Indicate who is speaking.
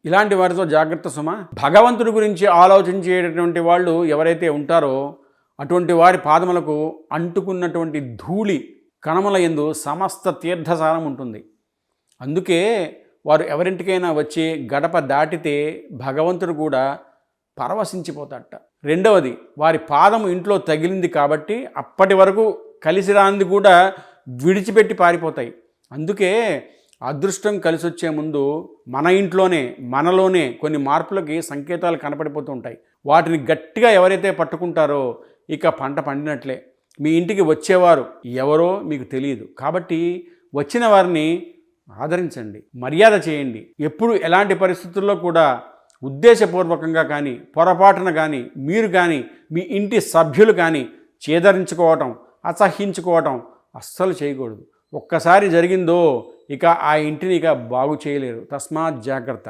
Speaker 1: ఇలాంటి వారితో జాగ్రత్త సుమ. భగవంతుడి గురించి ఆలోచించేటటువంటి వాళ్ళు ఎవరైతే ఉంటారో అటువంటి వారి పాదములకు అంటుకున్నటువంటి ధూళి కణముల యందు సమస్త తీర్థసారం ఉంటుంది. అందుకే వారు ఎవరింటికైనా వచ్చి గడప దాటితే భగవంతుడు కూడా పరవశించిపోతాడట. రెండవది, వారి పాదము ఇంట్లో తగిలింది కాబట్టి అప్పటి వరకు కలిసి రానిది కూడా విడిచిపెట్టి పారిపోతాయి. అందుకే అదృష్టం కలిసి వచ్చే ముందు మన ఇంట్లోనే మనలోనే కొన్ని మార్పులకి సంకేతాలు కనపడిపోతూ ఉంటాయి. వాటిని గట్టిగా ఎవరైతే పట్టుకుంటారో ఇక పంట పండినట్లే. మీ ఇంటికి వచ్చేవారు ఎవరో మీకు తెలియదు కాబట్టి వచ్చిన వారిని ఆదరించండి, మర్యాద చేయండి. ఎప్పుడు ఎలాంటి పరిస్థితుల్లో కూడా ఉద్దేశపూర్వకంగా కానీ పొరపాటున కానీ మీరు కానీ మీ ఇంటి సభ్యులు కానీ చేదరించుకోవటం అసహ్యించుకోవటం అస్సలు చేయకూడదు. ఒక్కసారి జరిగిందో ఇక ఆ ఇంటిని ఇక బాగు చేయలేరు. తస్మాత్ జాగ్రత్త.